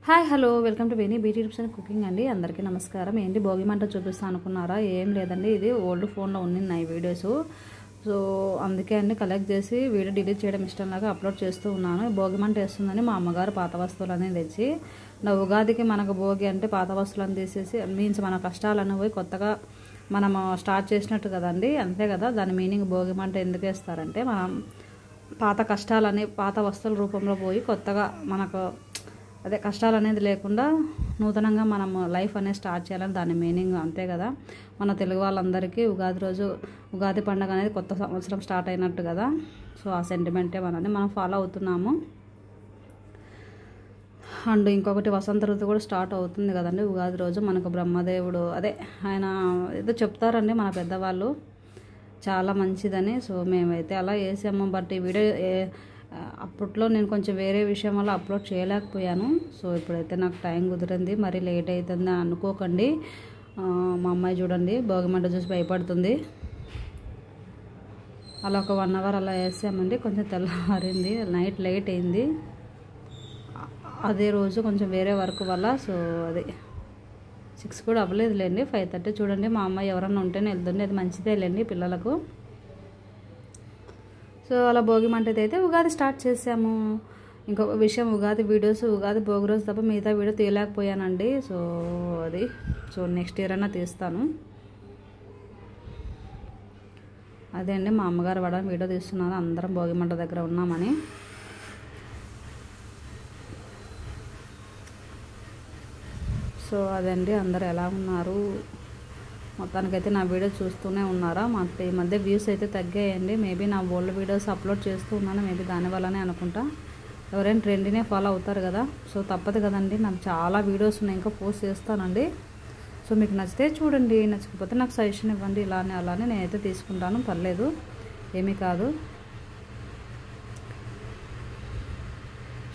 Hi hello welcome to Veni beauty tips and cooking అండి. అందరికీ నమస్కారం. ఏంటి భోగి మంట చూపిస్తాను అనుకున్నారా? ఏం లేదండి, ఇది ఓల్డ్ ఫోన్లో ఉంది నా వీడియోస్. సో అందుకే అండి కలెక్ట్ చేసి వీడియో డిలీట్ చేయడం ఇష్టంలాగా అప్లోడ్ చేస్తూ ఉన్నాను. భోగి మంట వేస్తుందని మా అమ్మగారు పాత వస్తువులన్నీ తెచ్చి, నా ఉగాదికి మనకు భోగి అంటే పాత వస్తువులను తీసేసి మీన్స్ మన కష్టాలను పోయి కొత్తగా మనం స్టార్ట్ చేసినట్టు కదండి, అంతే కదా. దాని మీనింగ్ భోగి మంట ఎందుకు వేస్తారంటే, మనం పాత కష్టాలని పాత వస్తువుల రూపంలో పోయి కొత్తగా మనకు అదే కష్టాలు అనేది లేకుండా నూతనంగా మనం లైఫ్ అనేది స్టార్ట్ చేయాలని దాని మీనింగ్, అంతే కదా. మన తెలుగు వాళ్ళందరికీ ఉగాది రోజు ఉగాది పండుగ అనేది కొత్త సంవత్సరం స్టార్ట్ అయినట్టు కదా. సో ఆ సెంటిమెంటే మనం ఫాలో అవుతున్నాము. అండ్ ఇంకొకటి వసంత ఋతువు కూడా స్టార్ట్ అవుతుంది కదండి ఉగాది రోజు. మనకు బ్రహ్మదేవుడు అదే ఆయన ఏదో చెప్తారండి మన పెద్దవాళ్ళు, చాలా మంచిదని. సో మేమైతే అలా వేసాము. బట్ ఈ వీడియో అప్పట్లో నేను కొంచెం వేరే విషయం వల్ల అప్లోడ్ చేయలేకపోయాను. సో ఇప్పుడైతే నాకు టైం కుదిరింది, మరి లేట్ అవుతుంది అనుకోకండి. మా అమ్మాయి చూడండి భోగి మంట చూసి భయపడుతుంది. అలా ఒక 1 అవర్ అలా వేసామండి. కొంచెం తెల్లవారింది, నైట్ లేట్ అయింది అదే రోజు కొంచెం వేరే వర్క్ వల్ల. సో అది 6 కూడా అవ్వలేదులేండి, 5:30. చూడండి మా అమ్మాయి ఎవరన్నా ఉంటేనే వెళ్తుంది, అది మంచిదే లేండి పిల్లలకు. సో అలా భోగి మంట అయితే ఉగాది స్టార్ట్ చేసాము. ఇంకొక విషయం, ఉగాది వీడియోస్ ఉగాది భోగి రోజు తప్ప మిగతా వీడియో తీయలేకపోయానండి. సో నెక్స్ట్ ఇయర్ అయినా తీస్తాను. అదే అండి మా అమ్మగారు వాడని వీడియో తీస్తున్నారు, అందరం భోగి మంట దగ్గర ఉన్నామని. సో అదండి, అందరు ఎలా ఉన్నారు? మొత్తానికైతే నా వీడియో చూస్తూనే ఉన్నారా? ఈ మధ్య వ్యూస్ అయితే తగ్గాయండి. మేబీ నా ఓల్డ్ వీడియోస్ అప్లోడ్ చేస్తూ ఉన్నాను, మేబీ దానివల్లనే అనుకుంటా. ఎవరైనా ట్రెండ్నే ఫాలో అవుతారు కదా, సో తప్పదు కదండి. నాకు చాలా వీడియోస్ ఉన్నాయి, ఇంకా పోస్ట్ చేస్తానండి. సో మీకు నచ్చితే చూడండి, నచ్చకపోతే నాకు సజెషన్ ఇవ్వండి. ఇలానే అలానే నేనైతే తీసుకుంటాను, పర్లేదు, ఏమీ కాదు.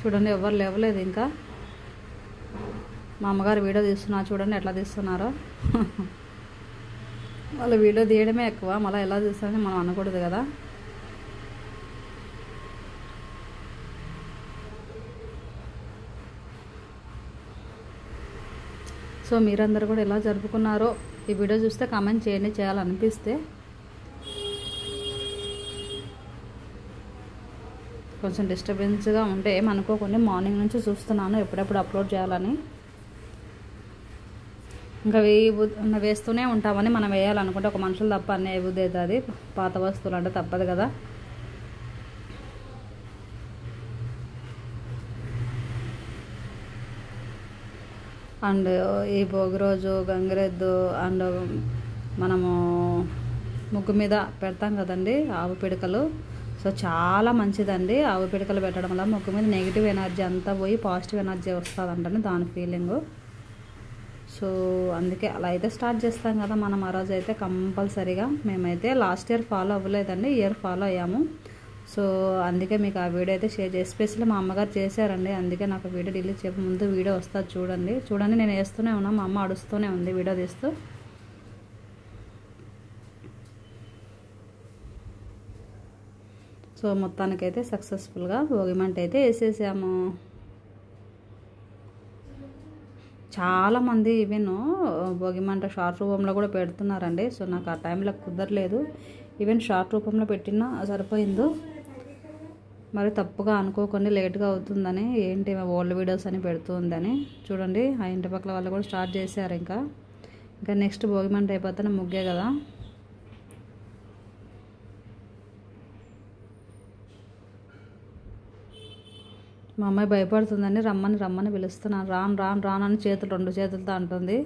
చూడండి ఎవరు లేవలేదు ఇంకా. మా అమ్మగారు వీడియో తీస్తున్నారు, చూడండి ఎట్లా తీస్తున్నారో. వాళ్ళ వీడియో తీయడమే ఎక్కువ, మళ్ళీ ఎలా తీస్తారని మనం అనకూడదు కదా. సో మీరందరూ కూడా ఎలా జరుపుకున్నారో ఈ వీడియో చూస్తే కామెంట్ చేయండి, చేయాలనిపిస్తే. కొంచెం డిస్టర్బెన్స్గా ఉంటే ఏమనుకోకండి, మార్నింగ్ నుంచి చూస్తున్నాను ఎప్పుడెప్పుడు అప్లోడ్ చేయాలని. ఇంకా వేస్తూనే ఉంటామని మనం వేయాలనుకుంటే ఒక మనుషులు తప్ప అన్నీ బుద్ధి అవుతుంది. పాత వస్తువులు అంటే తప్పదు కదా. అండ్ ఈ భోగి రోజు గంగిరెద్దు అండ్ మనము ముగ్గు మీద పెడతాం కదండి ఆవు పిడకలు. సో చాలా మంచిదండి ఆవు పిడకలు పెట్టడం వల్ల ముగ్గు మీద నెగిటివ్ ఎనర్జీ అంతా పోయి పాజిటివ్ ఎనర్జీ వస్తుందంటని దాని ఫీలింగు. సో అందుకే అలా అయితే స్టార్ట్ చేస్తాం కదా మనం. ఆ రోజు అయితే కంపల్సరీగా మేమైతే లాస్ట్ ఇయర్ ఫాలో అవ్వలేదండి, ఇయర్ ఫాలో అయ్యాము. సో అందుకే మీకు ఆ వీడియో అయితే షేర్ చేసి, స్పెషల్లీ మా అమ్మగారు చేశారండి, అందుకే నాకు వీడియో డిలీట్ చేయక ముందు వీడియో వస్తుంది చూడండి. నేను వేస్తూనే ఉన్నాను, మా అమ్మ అడుస్తూనే ఉంది వీడియో తీస్తూ. సో మొత్తానికైతే సక్సెస్ఫుల్గా భోగి మంట అయితే వేసేసాము. చాలామంది ఈవెన్ భోగి మంట షార్ట్ రూపంలో కూడా పెడుతున్నారండి. సో నాకు ఆ టైంలో కుదరలేదు, ఈవెన్ షార్ట్ రూపంలో పెట్టినా సరిపోయిందో. మరి తప్పుగా అనుకోకండి, లేట్గా అవుతుందని, ఏంటి ఓల్డ్ వీడియోస్ అని పెడుతుందని. చూడండి ఆ ఇంటి పక్కల వాళ్ళు కూడా స్టార్ట్ చేశారు. ఇంకా నెక్స్ట్ భోగి మంట అయిపోతేనే ముగ్గే కదా. మా అమ్మాయి భయపడుతుందని రమ్మని పిలుస్తున్నాను. రాను అని 2 చేతులతో అంటుంది.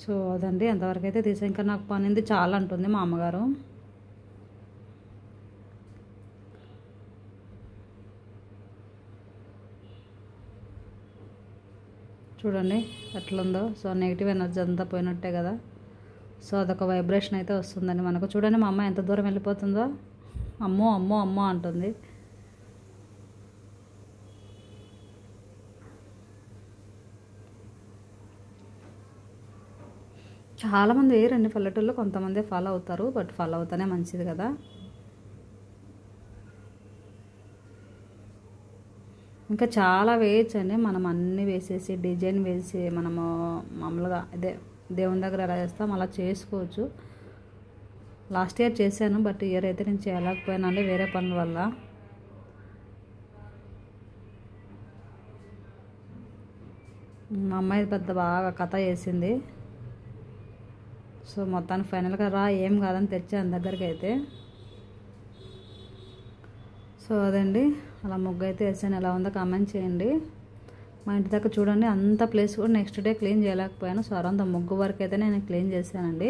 సో అదండి, ఎంతవరకు అయితే తీసా. ఇంకా నాకు పనింది చాలా అంటుంది మా అమ్మగారు. చూడండి ఎట్లుందో. సో నెగిటివ్ ఎనర్జీ అంతా పోయినట్టే కదా. సో అదొక వైబ్రేషన్ అయితే వస్తుందండి మనకు. చూడండి మా అమ్మ ఎంత దూరం వెళ్ళిపోతుందో, అమ్మో అమ్మో అమ్మో అంటుంది. చాలామంది వేయరండి పల్లెటూరులో, కొంతమంది ఫాలో అవుతారు. బట్ ఫాలో అవుతానే మంచిది కదా. ఇంకా చాలా వేయచ్చండి. మనం అన్నీ వేసేసి డిజైన్ వేసి మనము మామూలుగా ఇదే దేవుని దగ్గర ఎలా చేస్తాం అలా చేసుకోవచ్చు. లాస్ట్ ఇయర్ చేశాను, బట్ ఇయర్ అయితే నేను చేయలేకపోయానండి వేరే పనుల వల్ల. మా అమ్మాయి పెద్ద బాగా కథ చేసింది. సో మొత్తానికి ఫైనల్గా ఏం కాదని తెచ్చాను దగ్గరికి అయితే. సో అదండి, అలా ముగ్గు అయితే వేసాను. ఎలా ఉందో కామెంట్ చేయండి. మా ఇంటి దగ్గర చూడండి, అంత ప్లేస్ కూడా నెక్స్ట్ డే క్లీన్ చేయలేకపోయాను. సో అరంత ముగ్గు వరకు అయితే నేను క్లీన్ చేశానండి.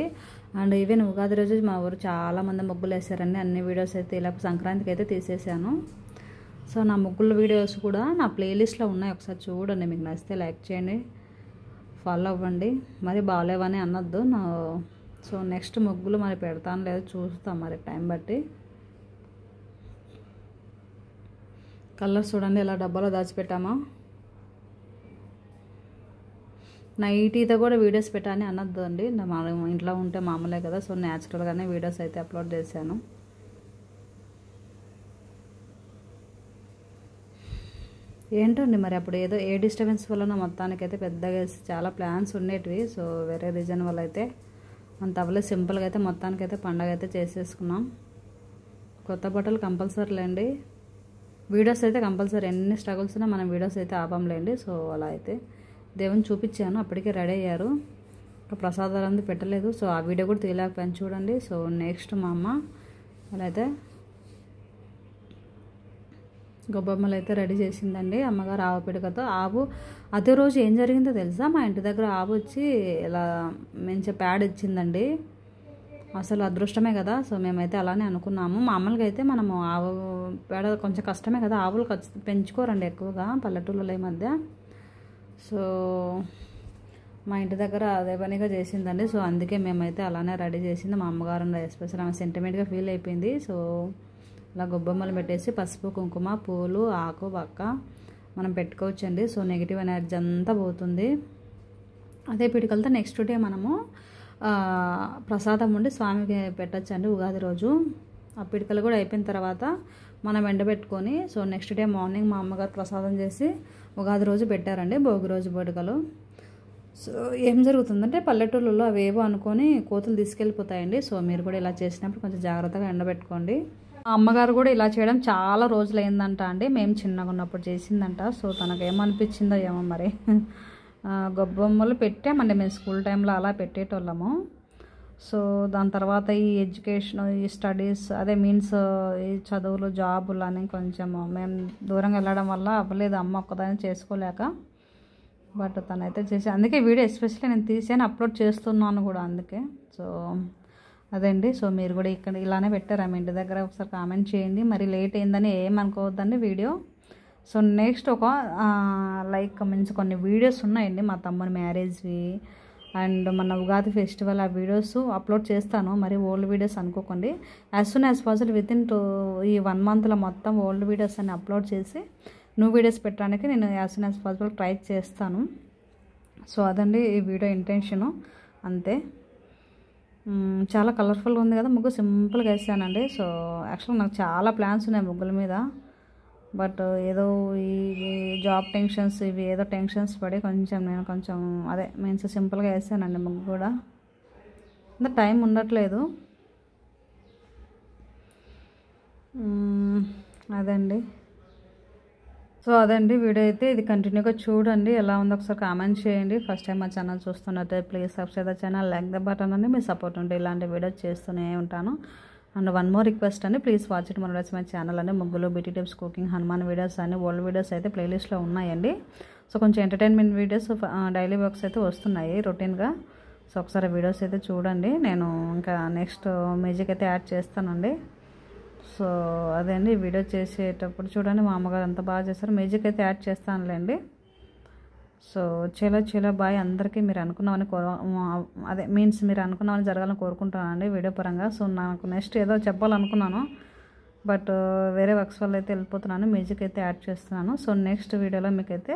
అండ్ ఈవెన్ ఉగాది రోజు మా ఊరు చాలామంది ముగ్గులు వేసారండి. అన్ని వీడియోస్ అయితే ఇలా సంక్రాంతికి అయితే తీసేసాను. సో నా ముగ్గుల వీడియోస్ కూడా నా ప్లేలిస్ట్లో ఉన్నాయి, ఒకసారి చూడండి. మీకు నచ్చితే లైక్ చేయండి, ఫాలో అవ్వండి. మరి బాగాలేవని అనొద్దు. సో నెక్స్ట్ ముగ్గులు మరి పెడతాను లేదో చూస్తాం మరి టైం బట్టి. కలర్స్ చూడండి ఎలా డబ్బాలో దాచిపెట్టామా. నైటీతో కూడా వీడియోస్ పెట్టాలని అనొద్దు అండి, మన ఇంట్లో ఉంటే మామూలే కదా. సో న్యాచురల్గానే వీడియోస్ అయితే అప్లోడ్ చేశాను. ఏంటండి మరి అప్పుడు ఏదో ఏ డిస్టర్బెన్స్ వలన మొత్తానికైతే పెద్దగా చాలా ప్లాన్స్ ఉండేటివి. సో వేరే రీజన్ వల్ల అయితే అంత అవ్వలేదు. సింపుల్గా అయితే మొత్తానికైతే పండగ అయితే చేసేసుకున్నాం. కొత్త బట్టలు కంపల్సరీలేండి, వీడియోస్ అయితే కంపల్సరీ. ఎన్ని స్ట్రగుల్స్ ఉన్నా మనం వీడియోస్ అయితే ఆపంలేండి. సో అలా అయితే దేవుని చూపించాను, అప్పటికే రెడీ అయ్యారు. ఇంకా ప్రసాదాలు అంతా పెట్టలేదు. సో ఆ వీడియో కూడా తీయలేకపోయాను చూడండి. సో నెక్స్ట్ మా అమ్మ అలా అయితే గొబ్బమ్మలు అయితే రెడీ చేసిందండి అమ్మగారు ఆవు పిడకతో. ఆవు అదే రోజు ఏం జరిగిందో తెలుసా, మా ఇంటి దగ్గర ఆవు వచ్చి ఇలా మంచి ప్యాడ్ ఇచ్చిందండి. అసలు అదృష్టమే కదా. సో మేమైతే అలానే అనుకున్నాము. మామూలుగా అయితే మనము ఆవు పేడ కొంచెం కష్టమే కదా, ఆవులు పెంచుకోరండి ఎక్కువగా పల్లెటూళ్ళలో ఈ మధ్య. సో మా ఇంటి దగ్గర అదే పనిగా చేసిందండి. సో అందుకే మేమైతే అలానే రెడీ చేసింది మా అమ్మగారు. ఎస్పెషల్ ఆమె సెంటిమెంట్గా ఫీల్ అయిపోయింది. సో ఇలా గొబ్బమ్మలు పెట్టేసి పసుపు కుంకుమ పూలు ఆకు పక్క మనం పెట్టుకోవచ్చండి. సో నెగిటివ్ ఎనర్జీ అంతా పోతుంది. అదే పిడికలతో నెక్స్ట్ డే మనము ప్రసాదం ఉండి స్వామికి పెట్టచ్చండి ఉగాది రోజు. ఆ పిడికలు కూడా అయిపోయిన తర్వాత మనం ఎండబెట్టుకొని సో నెక్స్ట్ డే మార్నింగ్ మా అమ్మగారు ప్రసాదం చేసి ఉగాది రోజు పెట్టారండి, భోగి రోజు పిడికలు. సో ఏం జరుగుతుందంటే పల్లెటూళ్ళలో అవేవో అనుకొని కోతులు తీసుకెళ్ళిపోతాయండి. సో మీరు కూడా ఇలా చేసినప్పుడు కొంచెం జాగ్రత్తగా ఎండబెట్టుకోండి. అమ్మగారు కూడా ఇలా చేయడం చాలా రోజులు అయిందంట అండి, మేము చిన్నగా ఉన్నప్పుడు చేసిందంట. సో తనకు ఏమనిపించిందో ఏమో మరి. గొబ్బమ్మలు పెట్టామండి మేము స్కూల్ టైంలో అలా పెట్టేటోళ్ళము. సో దాని తర్వాత ఈ ఎడ్యుకేషన్ ఈ స్టడీస్ అదే మీన్స్ ఈ చదువులు జాబులు అని కొంచెం మేము దూరంగా వెళ్ళడం వల్ల అవ్వలేదు, అమ్మ ఒక్కదాన్ని చేసుకోలేక. బట్ తనైతే చేసి అందుకే వీడియో ఎస్పెషల్లీ నేను తీసాను అప్లోడ్ చేస్తున్నాను కూడా అందుకే. సో అదండి. సో మీరు కూడా ఇక్కడ ఇలానే పెట్టారా మీ ఇంటి దగ్గర ఒకసారి కామెంట్ చేయండి. మరి లేట్ అయిందని ఏమనుకోవద్దండి వీడియో. సో నెక్స్ట్ ఒక లైక్ మీన్స్ కొన్ని వీడియోస్ ఉన్నాయండి మా తమ్ముని మ్యారేజ్వి అండ్ మన ఉగాది ఫెస్టివల్, ఆ వీడియోస్ అప్లోడ్ చేస్తాను. మరి ఓల్డ్ వీడియోస్ అనుకోకండి. As soon as possible within ఈ 1 monthలో మొత్తం ఓల్డ్ వీడియోస్ అన్ని అప్లోడ్ చేసి న్యూ వీడియోస్ పెట్టడానికి నేను as soon as possible try చేస్తాను. సో అదండి ఈ వీడియో ఇంటెన్షను అంతే. చాలా కలర్ఫుల్గా ఉంది కదా ముగ్గు, సింపుల్గా వేసానండి. సో యాక్చువల్గా నాకు చాలా ప్లాన్స్ ఉన్నాయి ముగ్గుల మీద, బట్ ఏదో ఈ జాబ్ టెన్షన్స్ ఇవి ఏదో టెన్షన్స్ పడి నేను కొంచెం అదే మీన్స్ సింపుల్గా వేసానండి ముగ్గు కూడా. అంత టైం ఉండట్లేదు. అదండి. సో అదండి వీడియో అయితే. ఇది కంటిన్యూగా చూడండి, ఎలా ఉందో ఒకసారి కామెంట్ చేయండి. ఫస్ట్ టైం మా ఛానల్ చూస్తున్నట్టే please subscribe the channel, like the button అని మీ సపోర్ట్ ఉంటే ఇలాంటి వీడియోస్ చేస్తూనే ఉంటాను. అండ్ వన్ మోర్ రిక్వెస్ట్ అండి, ప్లీజ్ వాచ్ ఇట్ మన మై ఛానల్ అండి. ముగ్గులు beauty tips cooking Hanuman videos అని ఓల్డ్ వీడియోస్ అయితే ప్లేలిస్ట్లో ఉన్నాయండి. సో కొంచెం ఎంటర్టైన్మెంట్ వీడియోస్ డైలీ వర్క్స్ అయితే వస్తున్నాయి రొటీన్గా. సో ఒకసారి వీడియోస్ అయితే చూడండి. నేను ఇంకా నెక్స్ట్ మ్యూజిక్ అయితే యాడ్ చేస్తానండి. సో అదే అండి వీడియో చేసేటప్పుడు చూడండి మా అమ్మగారు ఎంత బాగా చేస్తారు. మ్యూజిక్ అయితే యాడ్ చేస్తానులేండి. సో చాలా బాయ్ అందరికీ. మీరు అనుకున్నామని అదే మీన్స్ మీరు అనుకున్నామని జరగాలని కోరుకుంటున్నానండి వీడియో పరంగా. సో నాకు నెక్స్ట్ ఏదో చెప్పాలనుకున్నాను, బట్ వేరే వర్క్స్ వల్ల అయితే వెళ్ళిపోతున్నాను. మ్యూజిక్ అయితే యాడ్ చేస్తున్నాను. సో నెక్స్ట్ వీడియోలో మీకైతే